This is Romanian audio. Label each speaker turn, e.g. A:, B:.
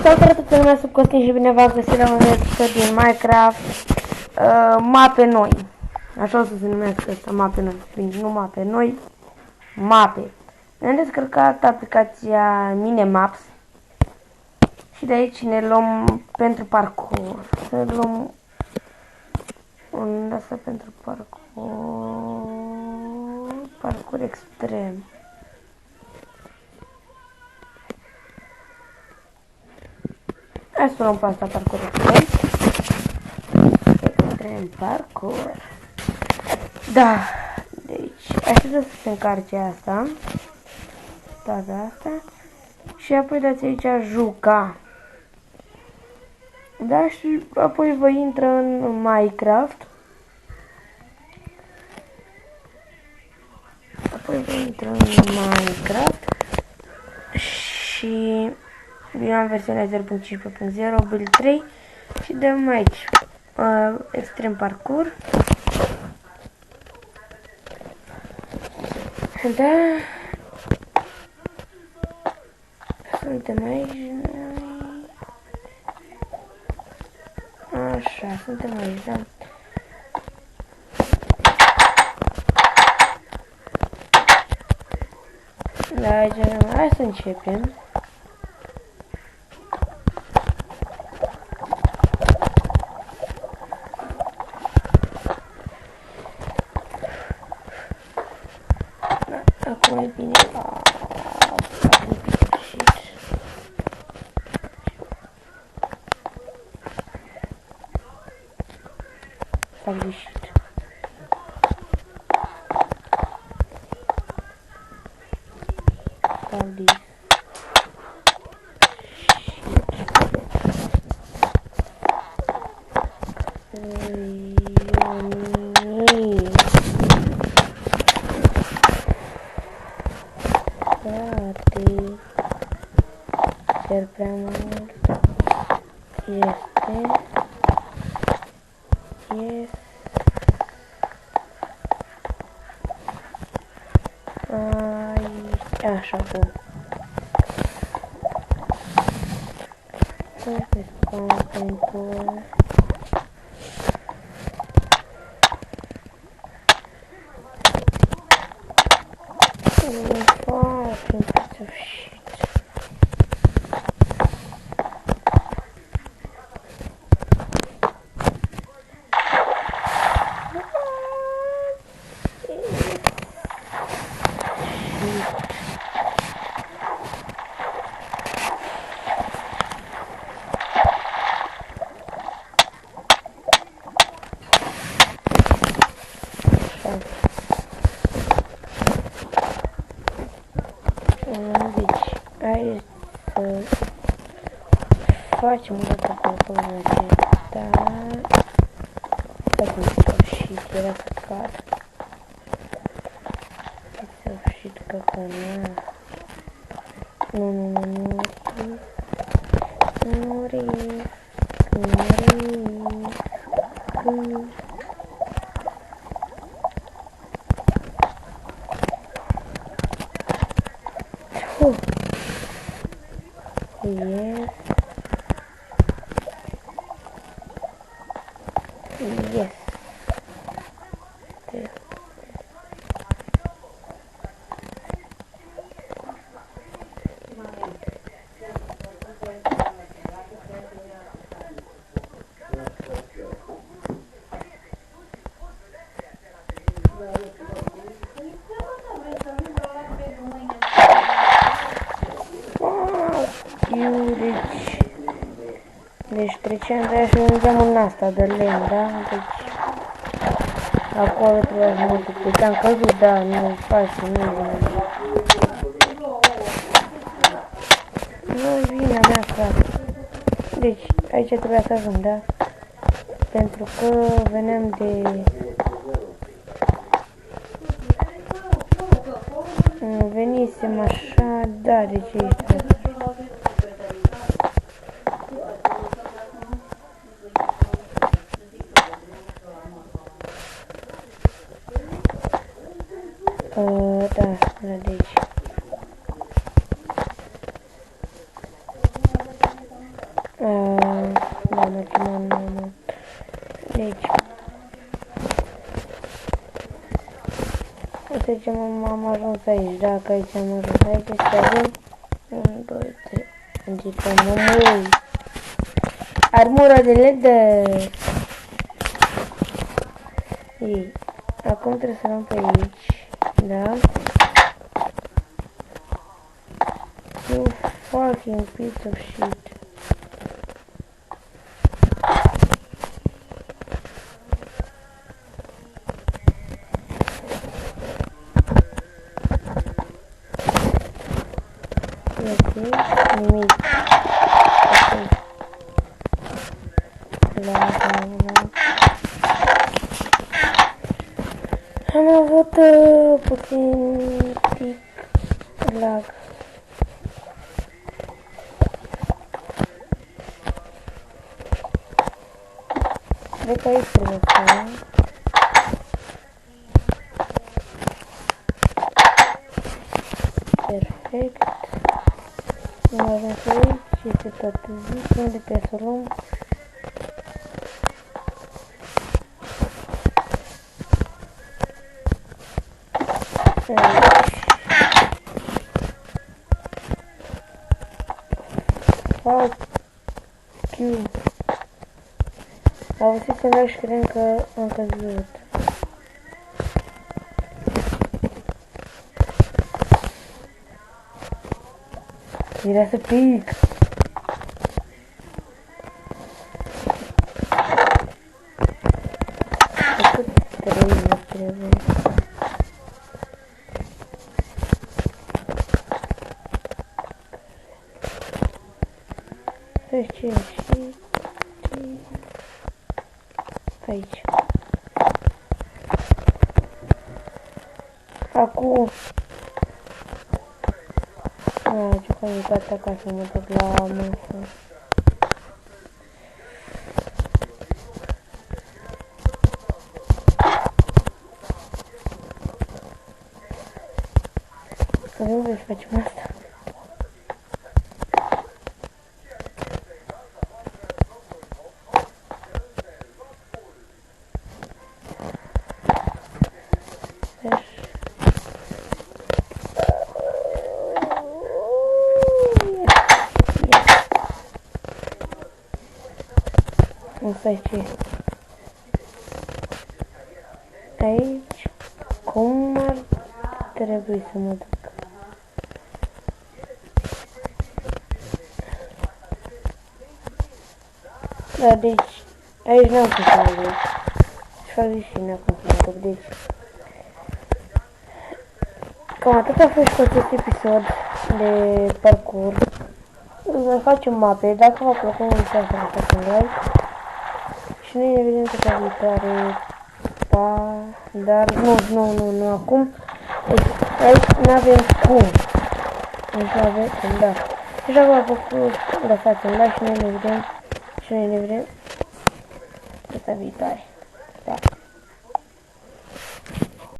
A: Salutare tuturor, lumea, sub Costin și bine v-am găsit la un episod din Minecraft. Mape noi. Așa o să se numească asta, mape noi. Bine, nu mape noi, mape. Ne-am descărcat aplicația Minemaps. Și de aici ne luăm pentru parcurs. Să luăm un asta pentru parcurs. Parcurs extrem. Hai să luăm pe asta parcurs extrem. Extrem parcurs. Da. Deci, aștept să se încarce asta. Stați asta. Și apoi dați aici juca. Da, și apoi vă intră în Minecraft. Apoi vă intră în Minecraft. Și eu am versiunea 0.15.0, build 3. Și dăm aici extrem parcurs. Da. Suntem aici. Așa, suntem aici, da. Da, aici, hai să începem. Da, acum e bine. S-a greșit. Chiar prea mult este. Yes. Așa, bun. Să pescăm pentru... Deci, hai să facem o dată pe acolo acesta. În sfârșit, era să cad. În sfârșit, căcăna. Nu. Nu risc. Yes. Yes. Deci treceam de aia și mergeam în asta de lemn, da? Deci acolo trebuia să multiplic. Am căzut, da, nu face, nu e vina mea, frate. Deci aici trebuia să ajung, da? Pentru că veneam de... Venisem așa, da, deci este. Da, de aici. Da, nu. Deci, să zicem, am ajuns aici, dacă aici am ajuns aici, să avem 1, 2, 3, zicem, omul, armura de leather. Ei, acum trebuie să luăm pe aici, da? You fucking piece of shit. Nimic. Am avut puțin tic lag. Cred că aici trebuie să am. Perfect. Am ajuns aici, este tot zis, unde trebuie să o luăm. Fuck you. Am auzit să merg și cred că am căzut. Era să pic. Cât trebuie? Și aici. Acum ce că mi gata ca să mă duc la masă. Că nu vrei să facem asta. Stai ce? Aici, cum ar trebui să mă duc? Da, deci, aici n-am cum să mă duc. Și fac și n-am cum să mă duc, deci. Cam atât a fost cu acest episod de parcurs. Mai facem mape, dacă v-a plăcut, nu uitați să lăsați un like. Și noi ne vedem data viitoare. Pa, dar nu acum. Aici n-avem cum. Aici n-avem cum, da. Și dacă v-a plăcut, lăsați un like și noi ne vedem data viitoare.